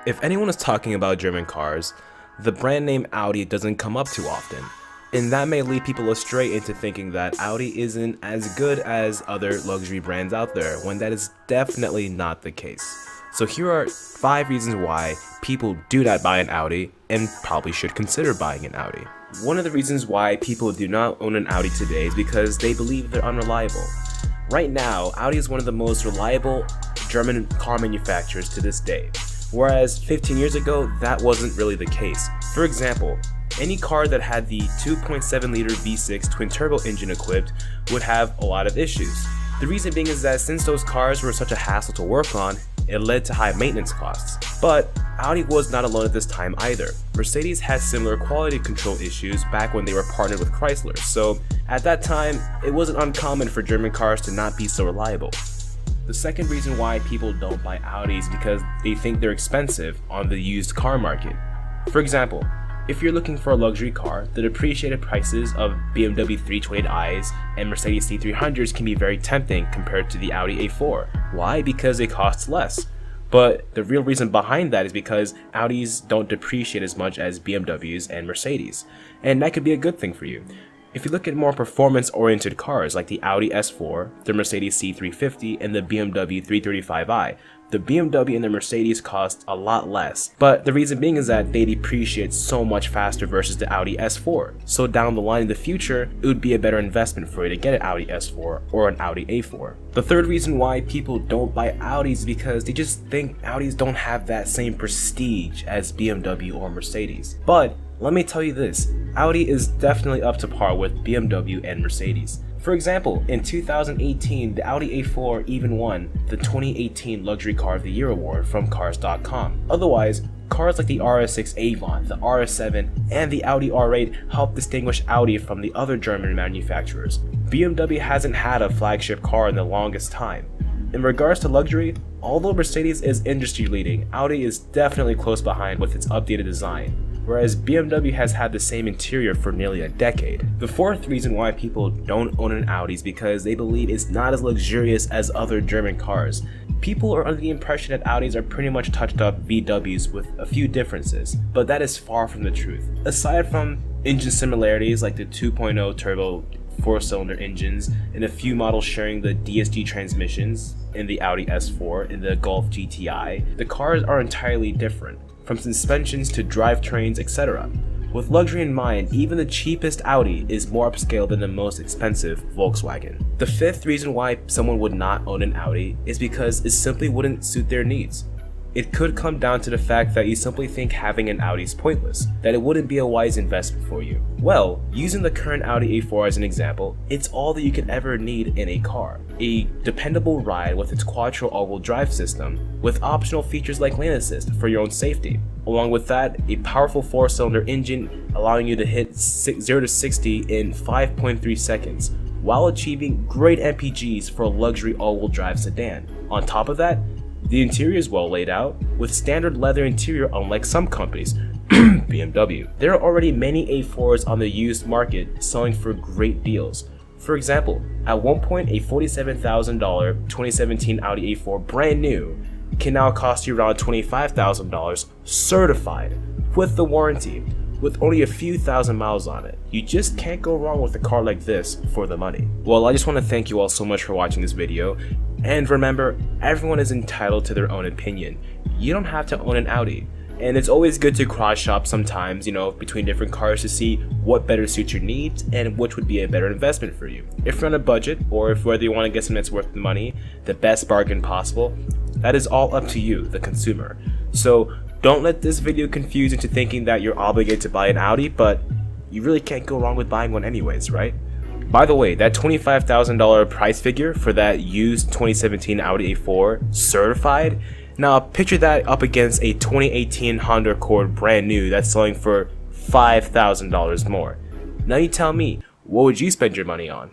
If anyone is talking about German cars, the brand name Audi doesn't come up too often, and that may lead people astray into thinking that Audi isn't as good as other luxury brands out there, when that is definitely not the case. So here are 5 reasons why people do not buy an Audi and probably should consider buying an Audi. One of the reasons why people do not own an Audi today is because they believe they're unreliable. Right now, Audi is one of the most reliable German car manufacturers to this day. Whereas 15 years ago, that wasn't really the case. For example, any car that had the 2.7 liter V6 twin turbo engine equipped would have a lot of issues. The reason being is that since those cars were such a hassle to work on, it led to high maintenance costs. But Audi was not alone at this time either. Mercedes had similar quality control issues back when they were partnered with Chrysler, so at that time, it wasn't uncommon for German cars to not be so reliable. The second reason why people don't buy Audis is because they think they're expensive on the used car market. For example, if you're looking for a luxury car, the depreciated prices of BMW 328i's and Mercedes C300s can be very tempting compared to the Audi A4. Why? Because it costs less. But the real reason behind that is because Audis don't depreciate as much as BMWs and Mercedes, and that could be a good thing for you. If you look at more performance-oriented cars like the Audi S4, the Mercedes C350, and the BMW 335i, the BMW and the Mercedes cost a lot less, but the reason being is that they depreciate so much faster versus the Audi S4. So down the line in the future, it would be a better investment for you to get an Audi S4 or an Audi A4. The third reason why people don't buy Audis is because they just think Audis don't have that same prestige as BMW or Mercedes. But let me tell you this, Audi is definitely up to par with BMW and Mercedes. For example, in 2018, the Audi A4 even won the 2018 Luxury Car of the Year award from Cars.com. Otherwise, cars like the RS6 Avant, the RS7, and the Audi R8 help distinguish Audi from the other German manufacturers. BMW hasn't had a flagship car in the longest time. In regards to luxury, although Mercedes is industry leading, Audi is definitely close behind with its updated design, whereas BMW has had the same interior for nearly a decade. The fourth reason why people don't own an Audi is because they believe it's not as luxurious as other German cars. People are under the impression that Audis are pretty much touched up VWs with a few differences, but that is far from the truth. Aside from engine similarities like the 2.0 turbo 4-cylinder engines and a few models sharing the DSG transmissions in the Audi S4 and the Golf GTI, the cars are entirely different, from suspensions to drivetrains, etc. With luxury in mind, even the cheapest Audi is more upscale than the most expensive Volkswagen. The fifth reason why someone would not own an Audi is because it simply wouldn't suit their needs. It could come down to the fact that you simply think having an Audi is pointless, that it wouldn't be a wise investment for you. Well, using the current Audi A4 as an example, it's all that you could ever need in a car. A dependable ride with its quattro all-wheel drive system, with optional features like lane assist for your own safety. Along with that, a powerful 4-cylinder engine allowing you to hit 0 to 60 in 5.3 seconds, while achieving great MPGs for a luxury all-wheel drive sedan. On top of that, the interior is well laid out, with standard leather interior unlike some companies, BMW. There are already many A4s on the used market selling for great deals. For example, at one point a $47,000 2017 Audi A4 brand new can now cost you around $25,000 certified, with the warranty, with only a few thousand miles on it. You just can't go wrong with a car like this for the money. Well, I just want to thank you all so much for watching this video, and remember, everyone is entitled to their own opinion. You don't have to own an Audi, and it's always good to cross shop sometimes, between different cars to see what better suits your needs and which would be a better investment for you. If you're on a budget, or if whether you want to get something that's worth the money, the best bargain possible, that is all up to you, the consumer. So don't let this video confuse you into thinking that you're obligated to buy an Audi, but you really can't go wrong with buying one anyways, right? By the way, that $25,000 price figure for that used 2017 Audi A4 certified, now picture that up against a 2018 Honda Accord brand new that's selling for $5,000 more. Now you tell me, what would you spend your money on?